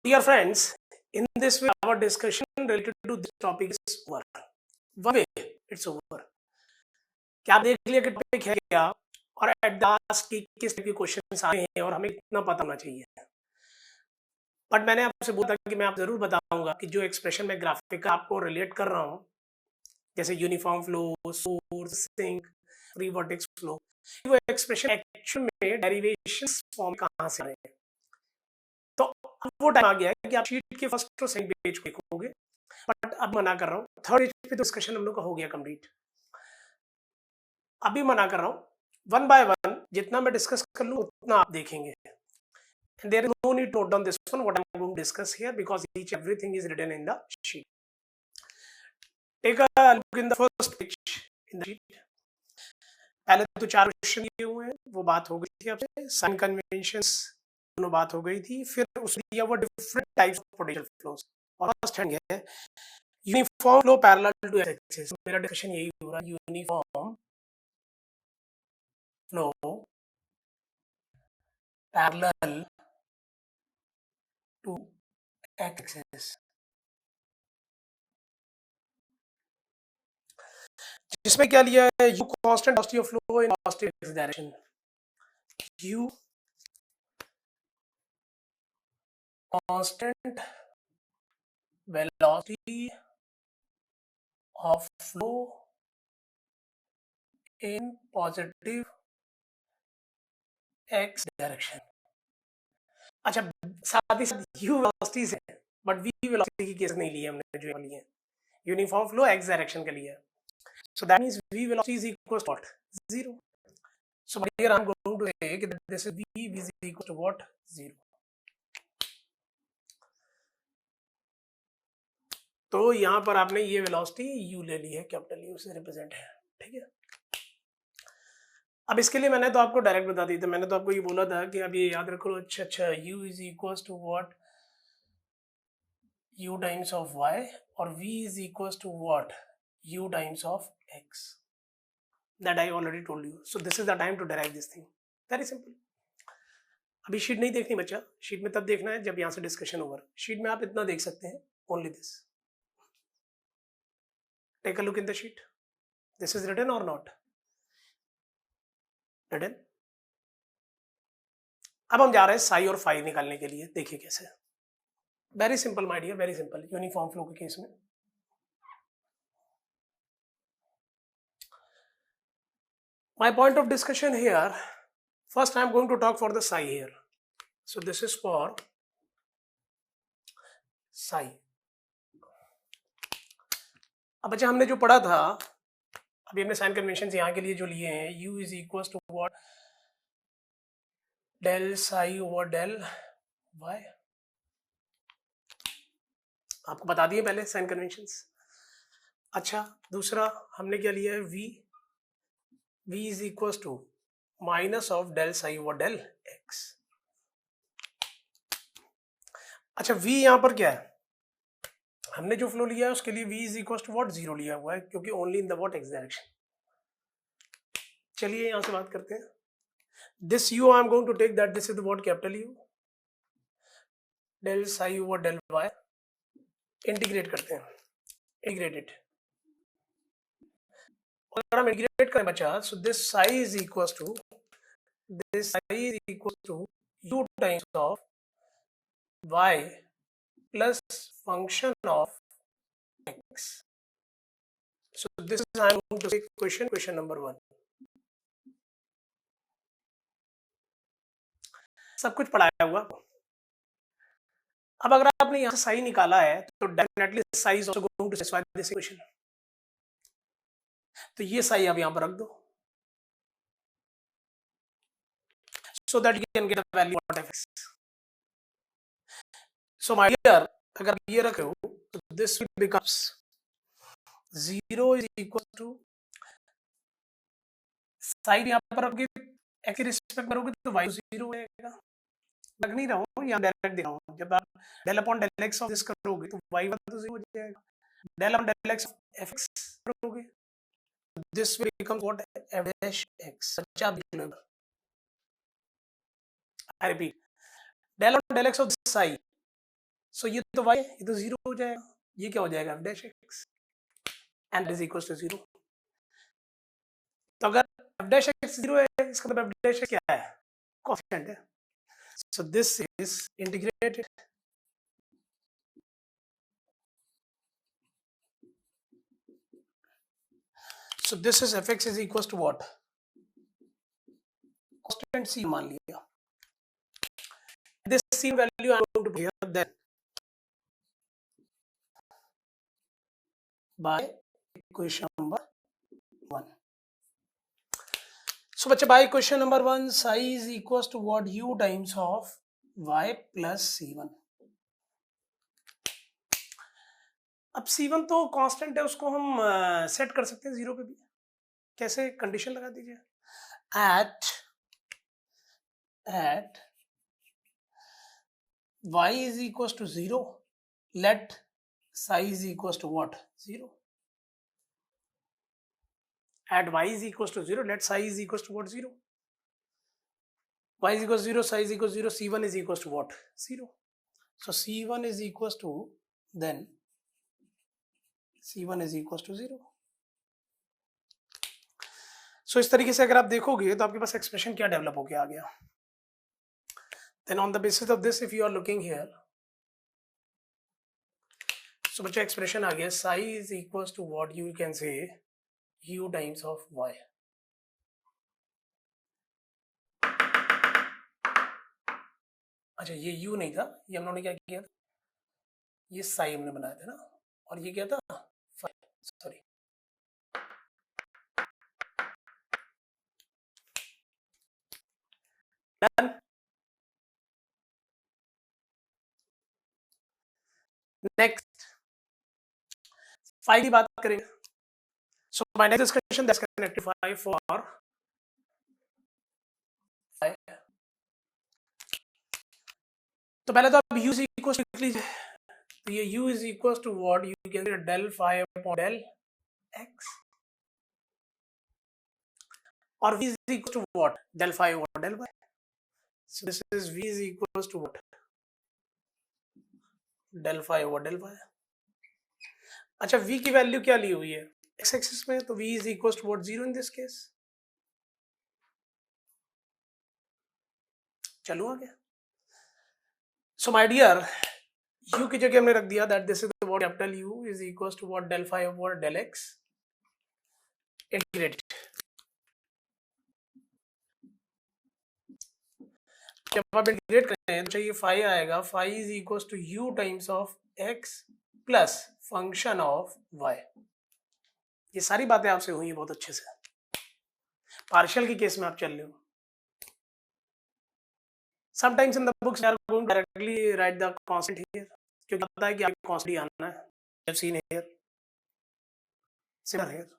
Dear friends, in this way, our discussion related to this topic is over. One way, it's over. क्या आप देख लिया कि topic है क्या और एट लास्ट की किस टाइप के क्वेश्चंस आए हैं और हमें कितना पता होना चाहिए. बट मैंने आपसे बोला कि मैं आप जरूर बताऊंगा कि जो एक्सप्रेशन मैं ग्राफिक का आपको रिलेट कर रहा हूँ, जैसे uniform flow, source, sink, free vortex flow, वो एक्सप्रेशन एक्चुअल में डेरिवेशंस फॉर्म कहाँ से आ रहे हैं. तो अब वो टाइम आ गया है कि आप शीट के फर्स्ट और सेकंड पेज को लिखोगे, बट अब मना कर रहा हूँ, थर्ड पेज पे तो डिस्कशन हम लोग का हो गया कंप्लीट. अभी मना कर रहा हूँ, वन बाय वन जितना मैं डिस्कस कर लूँ उतना आप देखेंगे. And there is no need to note down this one, what I'm going to discuss here, because everything is written in the sheet. Take a look in the first page in the sheet. पहले तो 4 question दिए हुए हैं, वो बात हो गई थी आपसे. साइन कन्वेंशंस दोनों बात हो गई थी. फिर उसमें दिया हुआ different types of potential flows. और फर्स्ट हैंड है uniform flow parallel to axis. मेरा डिस्कशन यही हो रहा है, uniform flow parallel to axis, जिसमें क्या लिया है, u constant velocity of flow in positive x direction. u constant velocity of flow in positive x direction. अच्छा, साथ ही साथ u वेलोसिटीज है, बट v वेलोसिटी की केस नहीं ली है हमने, जो ली है यूनिफॉर्म फ्लो एक्स डायरेक्शन के लिए. So that means v velocity is equals to what? 0. So here I'm going to say that this is v is equal to what? 0. तो यहाँ पर आपने ये वेलोसिटी u ले ली है, कैपिटल U से रिप्रेजेंट है. ठीक है. अब इसके लिए मैंने तो आपको डायरेक्ट बता दी थी, मैंने तो आपको ये बोला था कि अब ये याद रखो. अच्छा, u is equals to what? u times of y, और v is equals to what? u times of x. That I already told you. So this is the time to derive this thing. Very simple. अभी sheet नहीं देखनी बच्चा, sheet में तब देखना है जब यहाँ से डिस्कशन ओवर. शीट में आप इतना देख सकते हैं, only this. Take a look in the sheet. This is written और नॉट रिटन. अब हम जा रहे हैं साई और फाई निकालने के लिए. देखिए कैसे. Very simple my dear, very simple. Uniform flow के केस में my point of discussion here, first I am going to talk for the psi here. So this is for psi. अब बच्चा हमने जो पढ़ा था, अभी हमने साइन कन्वेंशन यहाँ के लिए जो लिए हैं, u is equals to what? Del psi over del y. आपको बता दिए पहले साइन कन्वेंशंस. अच्छा, दूसरा हमने क्या लिया है, v is equals to minus of del psi over del x. अच्छा, v यहाँ पर क्या है, हमने जो फ्लो लिया है उसके लिए v is equals to what? 0 लिया हुआ है, क्योंकि only in the what? x direction. चलिए यहाँ से बात करते हैं. This u I am going to take that this is the what? Capital U. Del psi over del y. Integrate करते हैं, इंटीग्रेटेड. अगर हम इंटीग्रेट करें बच्चा, so this psi is equals to u times of y plus function of x. So this is I am going to say question number 1. सब कुछ पढ़ाया हुआ. अब अगर आपने यहाँ से साई निकाला है तो definitely psi is also going to satisfy this equation. तो ये साई आप यहाँ पर रख दो, so that you can get the value of x. So my dear, अगर ये रखे हो तो this becomes 0 is equal to side यहाँ पर रखोगे, x की रिस्पेक्ट करोगे तो y 0 हो जाएगा. लग नहीं रहा हूँ, यहाँ डायरेक्ट दिखा हूँ. जब आप del upon del x of this करोगे तो y तो 0 हो जाएगा. Del upon del x of fx करोगे तो this will become what? f dash x. अच्छा, I repeat, del on del x of psi सो ये तो y, ये तो 0 हो जाएगा, ये क्या हो जाएगा f dash x and is equal to 0। तो अगर f डैश x 0 है, इसका मतलब f डैश क्या है, कांस्टेंट है। सो this is integrated, so this is fx is equals to what, constant c मान लिया, this c value I am going to put here then by equation number 1. So बच्चे by equation number 1 psi is equals to what, u times of y plus c1। अब c1 तो constant है, उसको हम set कर सकते हैं 0 पे भी। कैसे, कंडीशन लगा दीजिए, at y is equals to 0 let psi is equals to what, 0। at y is equals to 0 let psi is equals to what, 0। y is equals to 0, psi is equals to 0, c1 is equals to what, 0। so c1 is equals to, then c1 is equals to 0। so इस तरीके से अगर आप देखोगे तो आपके पास expression क्या develop होके आ गया। then on the basis of this if you are looking here, so बच्चा एक्सप्रेशन आ गया psi is equals to what, you can say u times of y। अच्छा ये u नहीं था, ये हम लोगों ने क्या किया था, ये psi हमने बनाया था ना, और ये क्या था, सॉरी डन। नेक्स्ट फाई की बात करेंगे। So my next discussion that's connected phi for phi. तो पहले तो आप u इज इक्वल टू लिख लीजिए, तो ये u is equal to what, you can say del phi upon del x, और v is equal to what, del phi over del y। So this is v is equal to what, del phi over del y। अच्छा v की value क्या ली हुई है x axis में, तो v is equal to what, 0 in this case. चलो आगे। सो माय डियर, u की जगह हमने रख दिया that this is what capital u is equal to what, del phi over del x integrated. जब आप इंटीग्रेट करें तो ये फाई आएगा, phi is equal to u times of x plus function of y। ये सारी बातें आपसे हुई बहुत अच्छे से, पार्शियल के केस में आप चल रहे हो। Sometimes in the books they are going directly write the constant here, क्योंकि पता है कि आपको कांस्टेंट ही आना है। Have seen here, similar here.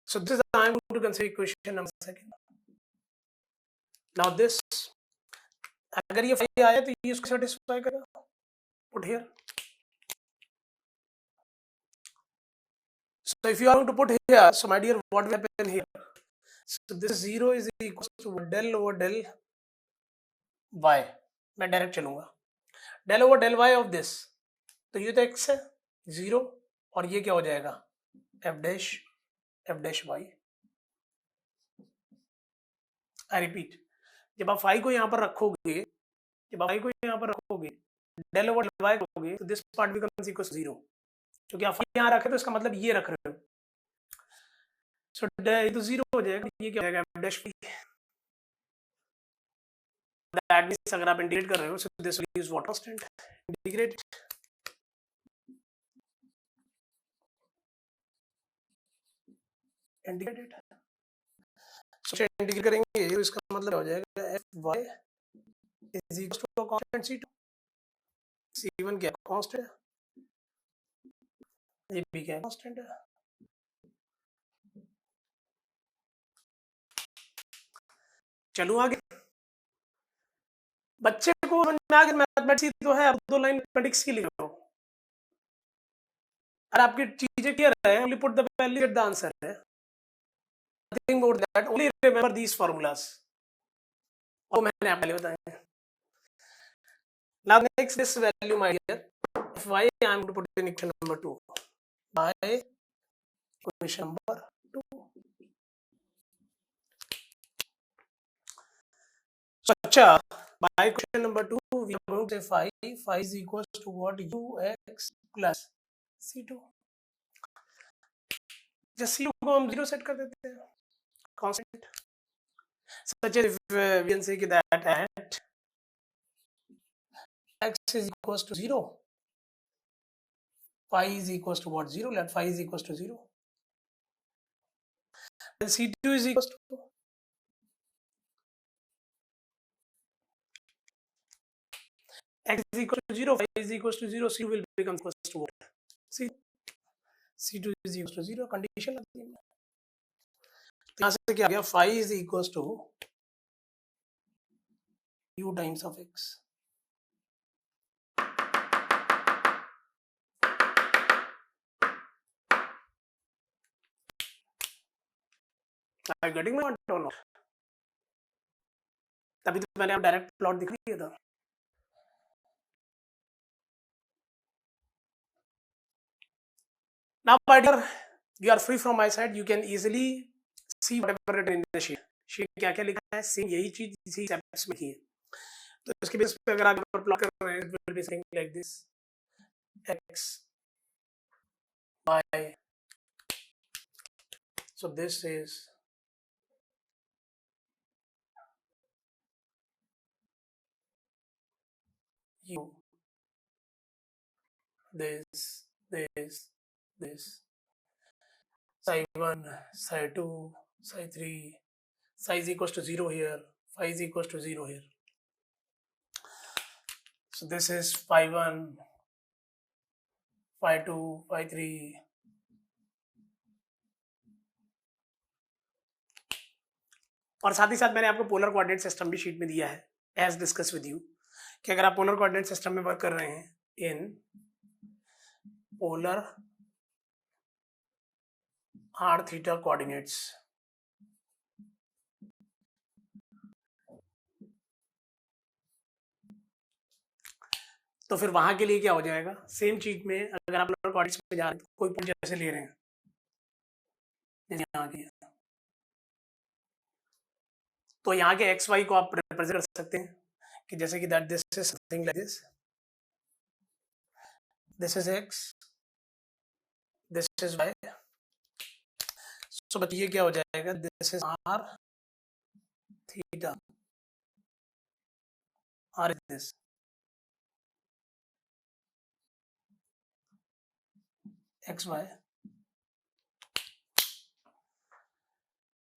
So this I am going to consider equation number second. Now this, अगर ये फाई आया तो ये इसको सेटिस्फाई करेगा, put here. So if you are going to put here, so my dear, what will happen here? So this 0 is equal to del over del y। मैं direct चलूंगा, del over del y of this, तो ये तो x है 0, और ये क्या हो जाएगा f dash y। I repeat, जब आप फाई को यहाँ पर रखोगे, del over del y रखोगे, तो this part becomes equal to 0, क्योंकि आप यहाँ रखे तो इसका मतलब ये रख रहे हो। सो ये तो 0 हो जाएगा, ये क्या हो जाएगा f dash y। That means अगर आप इंटीग्रेट कर रहे हो, so this will use what constant, integrate। Integrated, so integrate करेंगे तो इसका मतलब हो जाएगा f y is equal to constant c2, c1 क्या कांस्टेंट है, ये भी क्या कांस्टेंट है। चलो आगे, बच्चे को आगे मैथमेटिक्स तो है, अब 2 लाइन मैथमेटिक्स की लिख लो, और आपकी चीजें क्लियर है, only put the value get the answer है, nothing more that, only remember these formulas, और मैंने आपको बताए। Now next this value, my dear, if y I am to put in equation number 2 by equation number 2. So acha, by equation number 2 we are going to say phi is equals to what? ux plus c2. Just c2 को हम 0 set कर देते हैं, constant. Such as if we can say that at x is equals to 0, phi is equals to what? 0. Let phi is equals to 0. Then c2 is equals to x is equal to 0, phi is equals to 0, c2 will become equals to what? c2 is equals to 0. Condition आती है, यहाँ से क्या आ गया? phi is equals to u times of x. Are you getting my point or not? तभी तो मैंने आप डायरेक्ट प्लॉट दिखा दिया था. Now, my dear, you are free from my side. You can easily see whatever written in the sheet. sheet क्या क्या लिखा है, सेम यही चीज इसी स्टेप्स में की है. तो इसके बेस पे अगर आप प्लॉट कर रहे हैं, it will be something like this: x, y. So this is u, this, psi 1, psi 2, psi 3, psi is equals to 0 here, phi is equals to 0 here. So this is phi 1, phi 2, phi 3. और साथ ही साथ मैंने आपको polar coordinate system भी sheet में दिया है, एज डिस्कस विद यू, कि अगर आप पोलर कोऑर्डिनेट सिस्टम में वर्क कर रहे हैं in polar r theta coordinates, तो फिर वहां के लिए क्या हो जाएगा? सेम चीज में अगर आप पोलर कोऑर्डिनेट्स में जा रहे हैं, कोई पॉइंट जैसे ले रहे हैं, यहाँ के, तो यहाँ के एक्स वाई को आप रिप्रेजेंट कर सकते हैं कि जैसे कि that this is something like this, this is X, this is Y. So बताइए क्या हो जाएगा? This is R theta, R is this, x Y.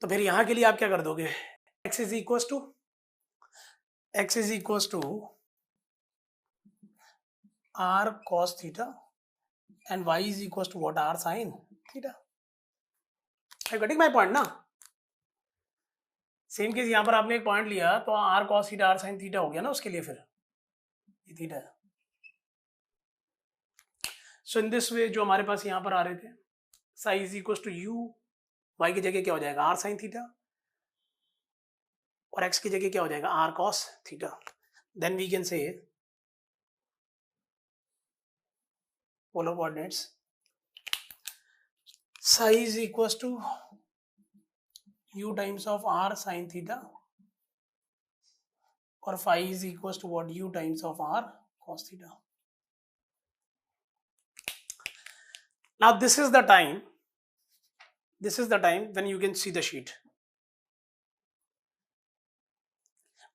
तो फिर यहाँ के लिए आप क्या कर दोगे? x is equals to r cos theta and y is equals to what? R sin theta. Are you getting my point ना? सेम केस यहाँ पर आपने एक पॉइंट लिया तो r cos theta r sin theta हो गया ना उसके लिए, फिर ये थीटा है. सो इन दिस वे जो हमारे पास यहाँ पर आ रहे थे, psi is equals to u, y की जगह क्या हो जाएगा? r sin theta, और x की जगह क्या हो जाएगा? r cos theta. Then we can say polar coordinates psi is equals to u times of r sin theta, or phi is equals to what? U times of r cos theta. Now this is the time when you can see the sheet.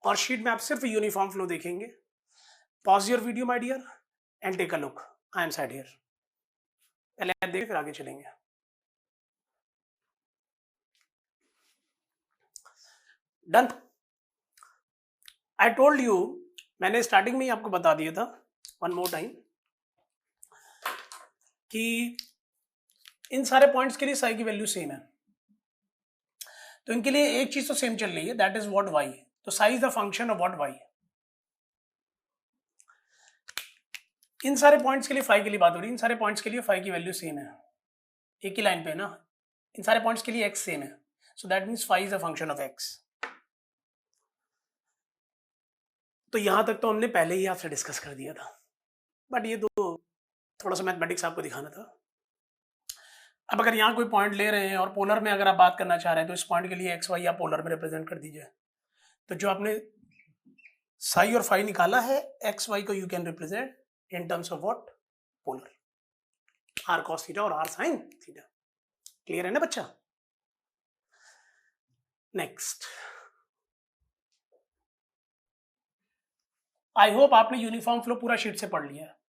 और sheet में आप सिर्फ uniform flow देखेंगे. Pause your video my dear and take a look. I am side here. पहले आप देखिए फिर आगे चलेंगे. डन. आई टोल्ड यू, मैंने स्टार्टिंग में ही आपको बता दिया था, वन मोर टाइम, कि इन सारे पॉइंट्स के लिए साई की वैल्यू सेम है. तो इनके लिए एक चीज तो सेम चल रही है, दैट इज व्हाट वाई. तो psi is the function of what Y. इन सारे पॉइंट्स के लिए फाई के लिए बात हो रही है. इन सारे पॉइंट्स के लिए फाई की वैल्यू सेम है, एक ही लाइन पे है ना. इन सारे पॉइंट्स के लिए एक्स सेम है, so that means phi is a function of x. तो यहां तक तो हमने पहले ही आपसे डिस्कस कर दिया था, बट ये तो थोड़ा सा मैथमेटिक्स आपको दिखाना था। अब अगर यहाँ कोई पॉइंट ले रहे हैं और पोलर में अगर आप बात करना चाह रहे हैं तो इस पॉइंट के लिए एक्स वाई आप पोलर में रिप्रेजेंट कर दीजिए। तो जो आपने साई और फाई निकाला है, एक्स वाई को you can represent in terms of what, polar, r cos theta और आर साइन थीटा। क्लियर है ना बच्चा? नेक्स्ट, आई होप आपने यूनिफॉर्म फ्लो पूरा शीट से पढ़ लिया है।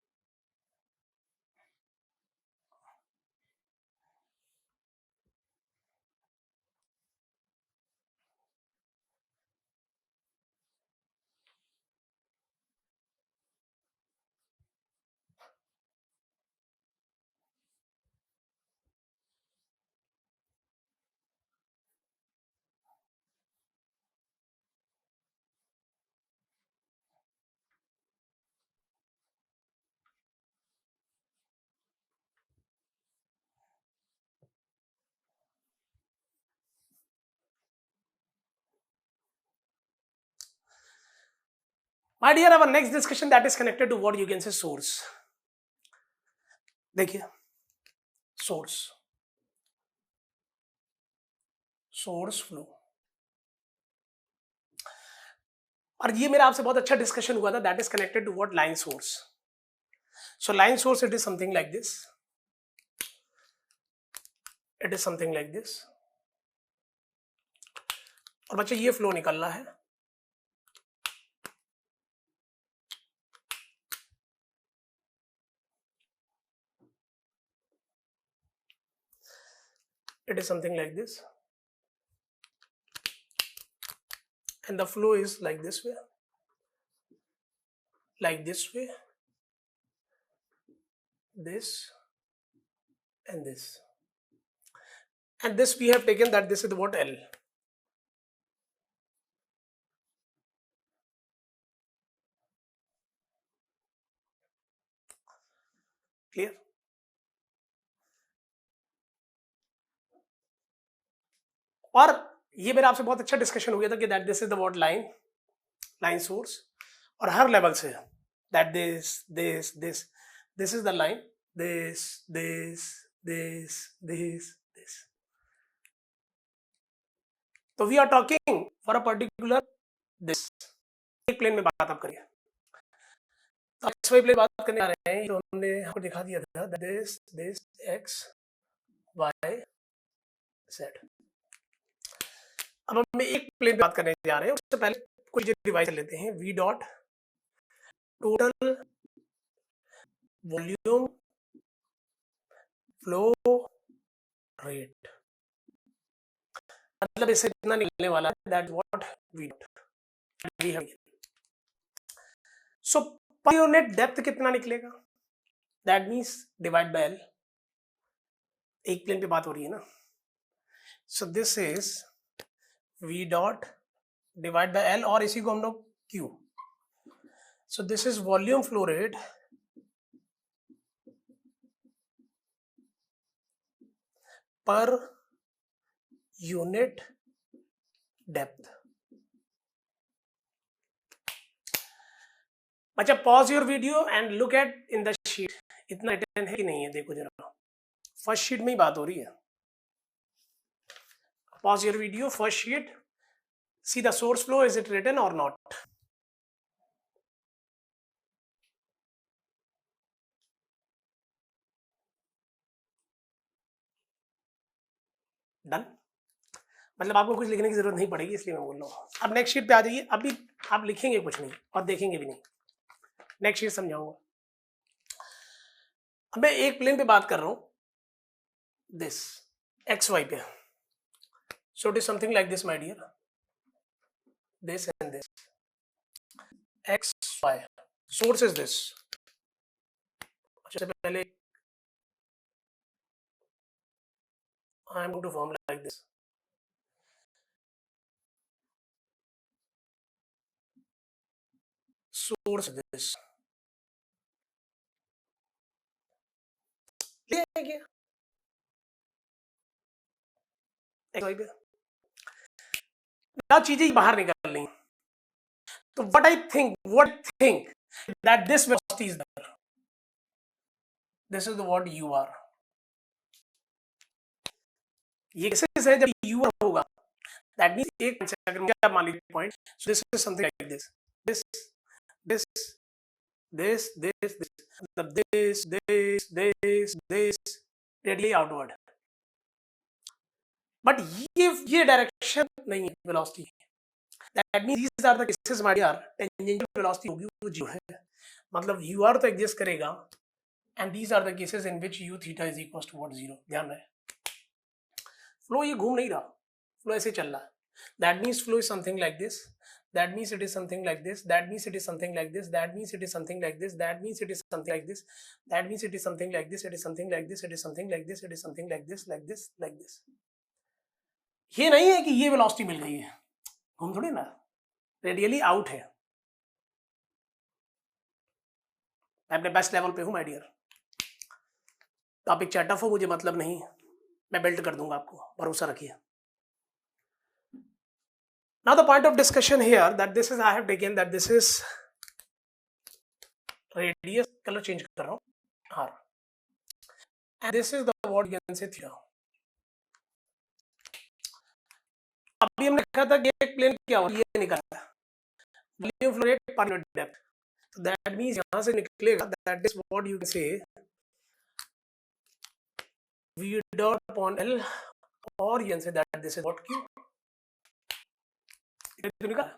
My dear, our next discussion that is connected to what you can say source. देखिए, source flow, और ये मेरा आपसे बहुत अच्छा डिस्कशन हुआ था, that is connected to what, line source. So line source, it is something like this. It is something like this. और बच्चे ये फ्लो निकल रहा है, it is something like this, and the flow is like this way, this and this, and this we have taken that this is what, L. Clear? और ये मेरा आपसे बहुत अच्छा डिस्कशन हो गया था कि that this is the what, line source, और हर लेवल से that this is the line, this. तो we are talking for a particular this, एक प्लेन में बात आप करिए। तो एक्स वाई प्लेन बात करने आ रहे हैं, तो हमने आपको दिखा दिया था दिस एक्स वाई जेड। अब हम एक प्लेन पे बात करने जा रहे हैं, उससे पहले कुछ डिवाइस लेते हैं। V dot total volume flow rate, मतलब इससे कितना निकलने वाला है, that what V dot. So per unit depth कितना निकलेगा, that means divide by L. एक प्लेन पे बात हो रही है ना, so this is V dot divide by L, और इसी को हम लोग Q. So this is volume flow rate per unit depth. अच्छा, pause your video and look at in the sheet, इतना रिटर्न है कि नहीं है, देखो जरा, फर्स्ट शीट में ही बात हो रही है। Pause your video, first sheet, see the source flow, is it written और नॉट। डन, मतलब आपको कुछ लिखने की जरूरत नहीं पड़ेगी, इसलिए मैं बोल रहा हूँ। अब नेक्स्ट शीट पे आ जाइए, अभी आप लिखेंगे कुछ नहीं और देखेंगे भी नहीं, नेक्स्ट शीट समझाऊंगा। अब मैं एक प्लेन पे बात कर रहा हूँ, दिस एक्स वाई पे, so it is something like this my dear, this and this, x y, source is this. सबसे पहले I am going to form like this, source this, क्या एक्स वाई पे, ना चीजें बाहर निकल रही, तो what I think that this velocity is there. This is the what you are. ये केसेस है जब you are होगा. That means एक अगर मुझे मान लीजिए point. So this is something like this. This. This. Radially outward. But ये डायरेक्शन नहीं है velocity. That means these are the cases my dear. Tangential velocity होगी वो 0 है. मतलब u r तो एग्जिस्ट करेगा and these are the cases in which u theta is equals to what 0. ध्यान रहे. फ्लो ये घूम नहीं रहा, फ्लो ऐसे चल रहा है. That means flow is something like this. That means it is something like this. That means it is something like this. That means it is something like this. That means it is something like this. That means it is something like this. It is something like this. It is something like this. It is something like this. Like this. Like this. ये नहीं है कि ये velocity मिल गई है, घूम थोड़ी ना, रेडियली आउट है. मैं अपने बेस्ट लेवल पे हूं माय डियर. टॉपिक चाहे टफ हो मुझे मतलब नहीं, मैं बिल्ड कर दूंगा आपको, भरोसा रखिए. Now the point of discussion here that this is I have taken that this is radius, color change कर रहा हूँ, r, and this is the what you can say theta. अभी हमने लिखा था कि एक प्लेन क्या हो, ये निकाला volume flow rate per unit depth. So that means यहाँ से निकलेगा that is what you can say v dot upon l, or you can say that this is what q. तो निकाला.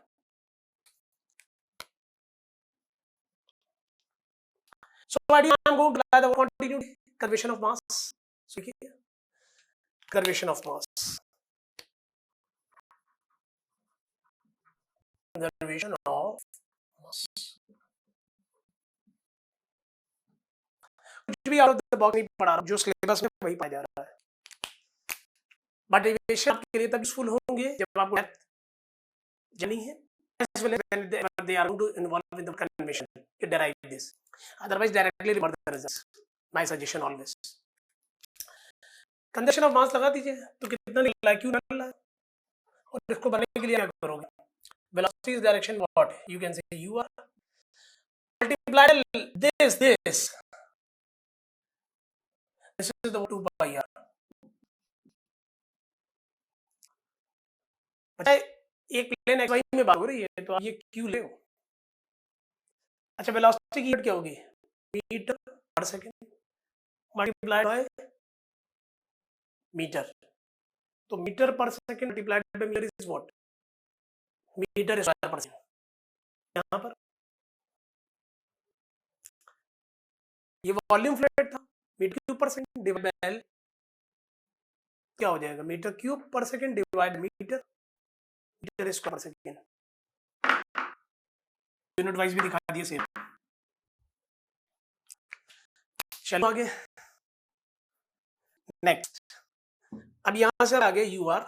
So I am going to apply the continuity curvature of mass. So here curvature of mass. Curvature of mass. कुछ भी out of the box नहीं पढ़ा रहा, जो syllabus में वही पाया जा रहा है. बट डेरिवेशन आपके लिए तब यूजफुल होंगे जब आपको डेप्थ जानी है, as well as when they are going to involve in the convention to derive this. Otherwise directly remember the results. My suggestion always. Condition of mass लगा दीजिए तो कितना निकला है, क्यों निकला है, और इसको बनाने के लिए क्या करोगे. Velocity is direction what you can say you are multiplied this is the 2 by r. अच्छा एक प्लेन एक्स वाई में बात हो रही है तो आप ये क्यू ले. अच्छा वेलोसिटी की यूनिट क्या होगी, meter per second multiplied by meter. तो meter per second multiplied by meter is what, meter square per second. यहाँ पर ये वॉल्यूम फ्लो रेट था, meter cube per second divide by L क्या हो जाएगा, meter cube per second divide meter square per second. Unit wise भी दिखा दिए सेम. चलो आगे नेक्स्ट. अब यहां से आगे u r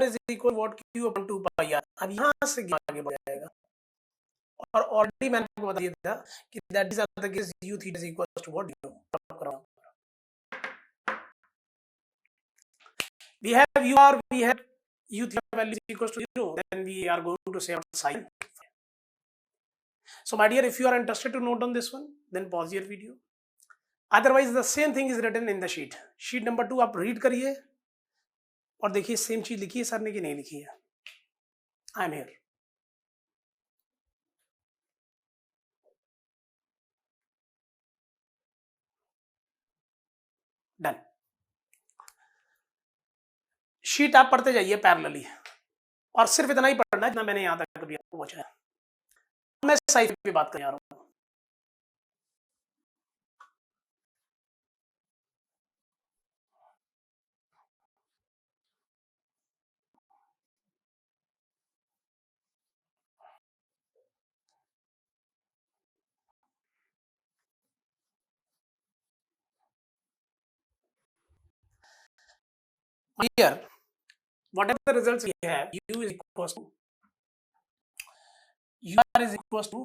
is equal what Q upon 2 pi r. अब यहां से आगे बढ़ जाएगा, और ऑलरेडी मैंने आपको बता दिया था कि that is the case u theta is equal to what we have u theta value is equals to 0, then we are going to say sin. So my dear, if you are interested to note down this one, then pause your video. Otherwise the same thing is written in the sheet number 2. आप read करिए और देखिए same चीज लिखी है sir ने कि नहीं लिखी है. I am here. Done. Sheet आप पढ़ते जाइए पैरेलली, और सिर्फ इतना ही पढ़ना है जितना मैंने यहाँ तक कभी आपको पूछा है. मैं साइड पे बात कर रहा हूँ. Here, whatever the results we have, u is equals to u r is equals to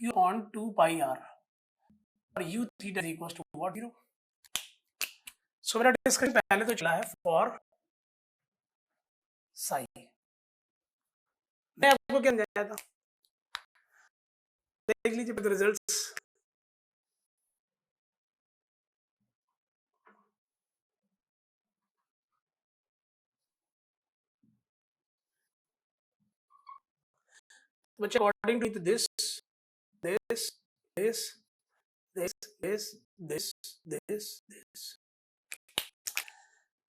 q on 2 pi r, और u theta is equals to what 0. So मेरा डिस्कशन पहले तो चला है फॉर साई. मैं आपको क्या समझाया था, देख लीजिए रिजल्ट्स। बच्चे according to this this this this this this this this,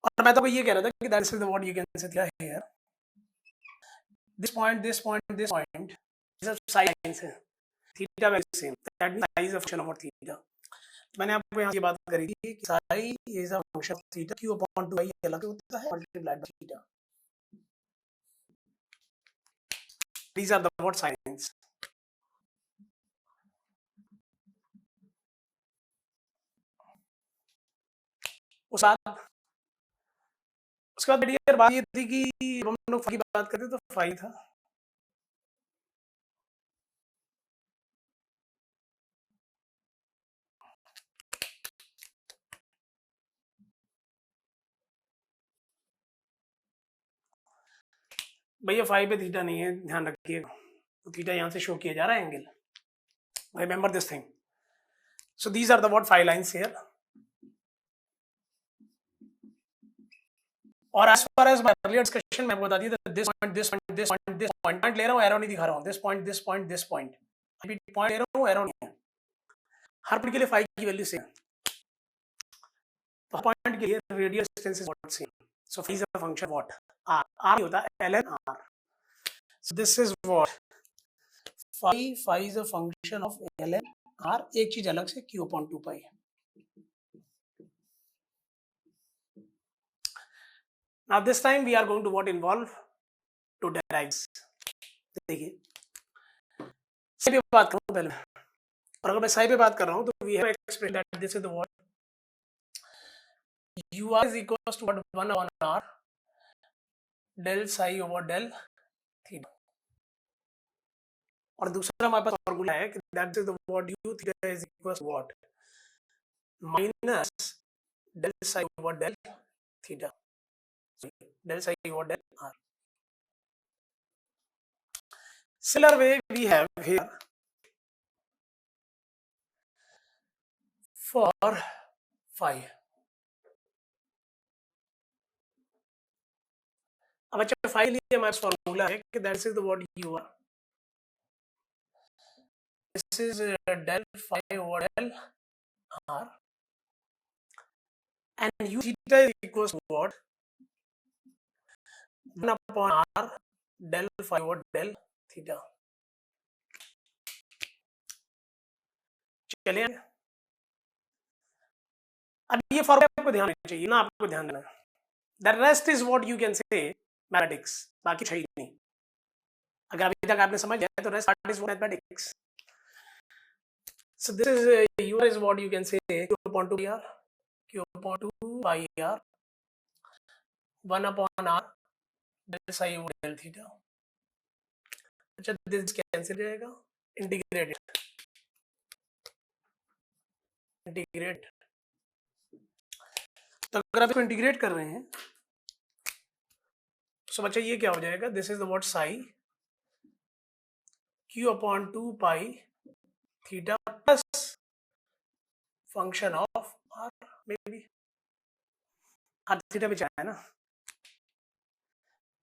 और मैं तो ये कह रहा था कि that is what you can say here, this point this point this point these are side lines है, theta very same, that means psi is a function of theta। मैंने आपको यहाँ ये बात करी थी कि psi is a function of theta, q upon 2 i अलग होता है multiplied by theta। these are the what signs। उसके बाद यार बात ये थी कि हम लोग की बात करते तो फाई था, भैया फाई पे थीटा नहीं है, ध्यान रखिएगा, तो थीटा यहाँ से शो किया जा रहा है angle, remember this thing. So these are the what phi lines here, और as far as my earlier discussion मैं बता दिया this point this point this point this point ले रहा हूँ, एरो नहीं दिखा रहा हूँ, this point this point this point, अभी पॉइंट ले रहा हूँ, एरो नहीं है, हर पॉइंट के लिए फाई की वैल्यू सेम, तो पॉइंट के लिए radial distance is what same, so phi is a function what r, r होता है ln r, so this is what phi is a function of ln r, एक चीज अलग से q upon 2 pi। Now this time we are going to what involve to derive। देखिए साई पे बात करूं पहले, और अगर मैं साई पे बात कर रहा हूं तो we have expressed that this is the what u r is equals to what 1 upon r del psi over del theta, और दूसरा हमारे पास फॉर्मूला है कि that is the what u theta is equals to what minus del psi over del theta, del psi over del r। Similar way we have here for phi। अब अच्छा phi लिए हमारे पास formula है कि that is the what u r, this is del phi over del r, and u theta is equals to what 1 upon r del phi over del theta। चलिए अब ये formula आपको ध्यान रखना चाहिए ना, आपको ध्यान देना, the rest is what you can से मैथमेटिक्स, बाकी चाहिए नहीं, अगर अभी तक आपने समझ लिया तो rest is mathematics. So this is u is what you can say q upon 2 r, q upon 2 by r 1 upon r del psi over del theta। अच्छा दिस कैंसिल हो जाएगा, इंटीग्रेट इंटीग्रेट, तो अगर आप इसको इंटीग्रेट कर रहे हैं तो बच्चा ये क्या हो जाएगा, this is the what Sai q upon 2 pi theta plus function of r, maybe r theta में चाहे ना।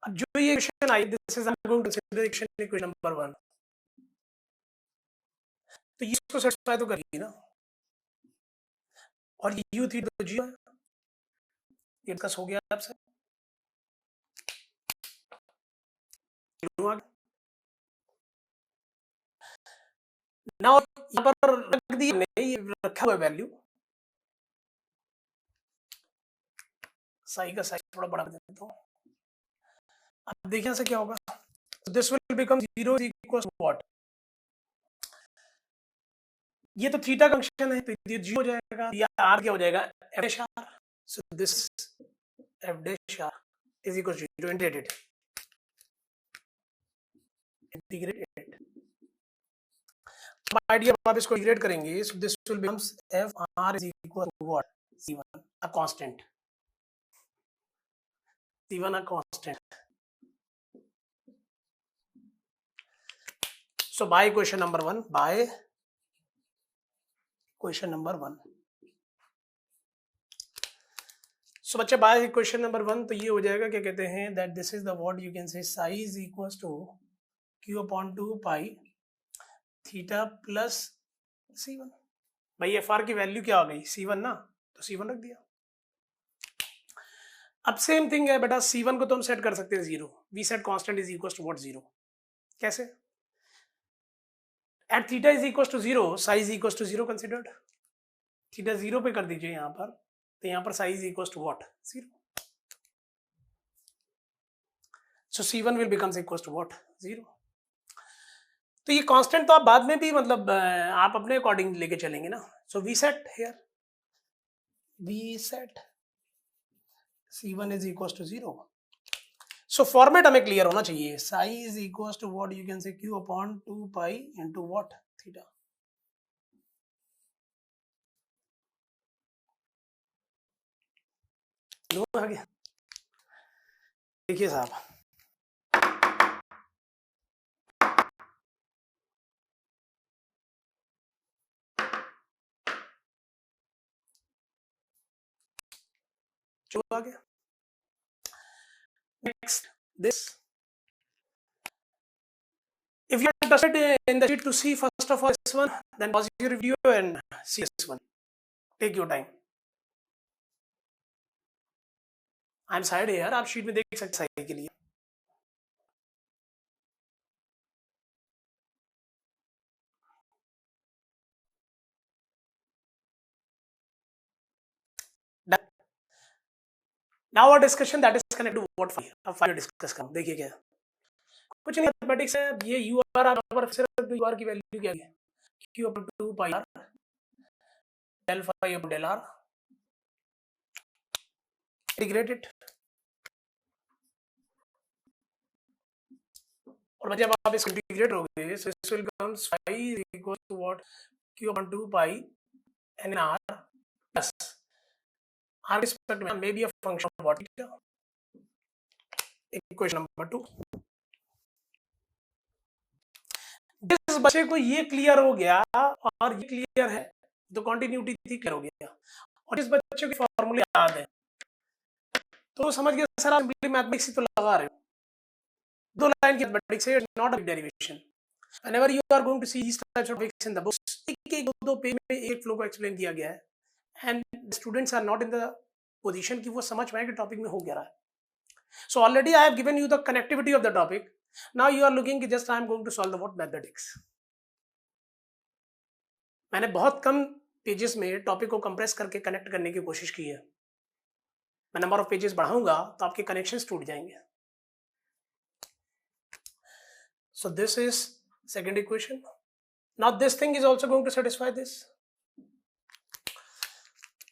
अब जो ये इक्वेशन आई, this is I am going to consider equation number 1, तो ये इसको सेटिस्फाई तो करेगी ना, और ये u थीटा तो जीरो है, ये डिस्कस हो गया आपसे, नाउ यहाँ पर रख दी हमने, ये रखा हुआ वैल्यू, साई का साइज थोड़ा बड़ा कर देता हूँ, अब देखिए से क्या होगा, this will become 0 equals to what, ये तो थीटा फंक्शन है तो ये 0 हो जाएगा, या r क्या हो जाएगा f dash r, so this f dash r is equals to 0 integrated अब आइडिया आप इसको इंटीग्रेट करेंगे, so this will becomes f r is equal to what c1 a constant, c1 a constant, So by question number 1, by question number 1. So बच्चे by question number 1 तो ये हो जाएगा, क्या कहते हैं, that this is the what you can say size equals to q upon 2 pi theta plus c1. भाई fr की वैल्यू क्या आ गई, c1 ना, तो c1 रख दिया. अब सेम थिंग है बेटा, c1 को तो हम सेट कर सकते हैं 0. We set constant is equal to what 0. कैसे? At theta is equal to 0 psi is equal to 0 considered. Theta 0 पे कर दीजिए यहाँ पर, तो यहाँ पर psi is equal to what 0. So c1 will becomes equal to what 0. तो ये कांस्टेंट तो आप बाद में भी मतलब आप अपने अकॉर्डिंग लेके चलेंगे ना. So we set here, we set c1 is equals to 0. So format हमें क्लियर होना चाहिए. Psi equals to what you can say q upon 2 pi into what theta. लो आ गया. देखिए साहब, जो आ गया. Next, this. If you are interested in the sheet to see first of all this one, then pause your review and see this one. Take your time. I'm side here. आप sheet में देख सकते हैं के लिए. Now our discussion that is connected to what 5. अब 5 discuss करूं. देखिए क्या कुछ नहीं, मैथमेटिक्स है. ये u r की वैल्यू क्या है, q upon 2 pi r del phi upon del r integrated. और जब आप इसको इंटीग्रेट करोगे so this will becomes phi is equal to what q upon 2 pi n r plus r respect में may be a function of what theta. Equation number 2. जिस बच्चे को ये क्लियर हो गया और ये क्लियर है तो कंटिन्यूटी थी क्लियर हो गया, और इस बच्चे के फॉर्मूले याद है तो समझ गया सर आप सिंपली मैथमेटिक्स तो लगा रहे हो. 2 लाइन की मैथमेटिक्स है, not a derivation. Whenever you are going to see this types of topics in the books, एक दो पेज में एक फ्लो को एक्सप्लेन किया गया है and students are not in the position कि वो समझ पाए कि टॉपिक में हो क्या रहा है. So already I have given you the connectivity of the topic. Now you are looking कि just I am going to solve the what mathematics. मैंने बहुत कम पेजेस में टॉपिक को कंप्रेस करके कनेक्ट करने की कोशिश की है. मैं नंबर ऑफ पेजेस बढ़ाऊंगा तो आपके कनेक्शंस टूट जाएंगे. So this is second equation. Now this thing is also going to satisfy this.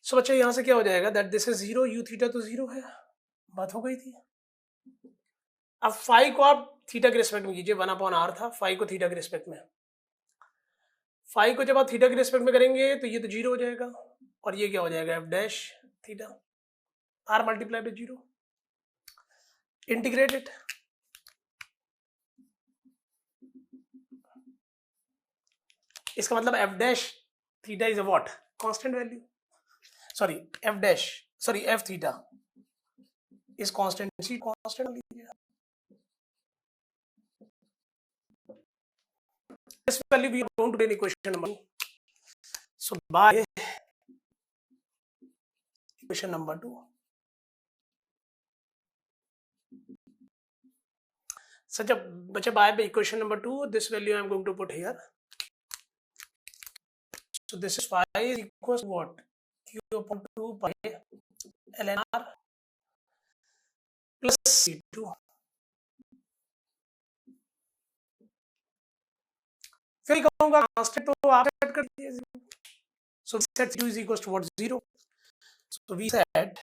So बच्चे यहां से क्या हो जाएगा, that this is 0, u theta तो 0 है, बात हो गई थी. अब फाई को आप थीटा के रिस्पेक्ट में कीजिए. 1/r था, फाई को थीटा के रिस्पेक्ट में. फाई को जब आप थीटा के रिस्पेक्ट में करेंगे तो ये तो 0 हो जाएगा और ये क्या हो जाएगा, f dash theta r multiply by 0 integrated. इसका मतलब f dash theta is a what, constant value. Sorry f dash, sorry f theta is constant. C constant लीजिए. This value we are going to do in equation number 2. So by equation number 2. Such a by equation number 2, this value I am going to put here. So this is phi is equals to what? Q upon 2 pi ln r plus c2. फिर कहूंगा constant तो आप set कर दीजिए. So we set c2 is equals to what 0. So we set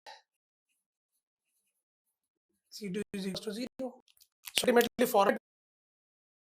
c2 is equals to 0. So ultimately format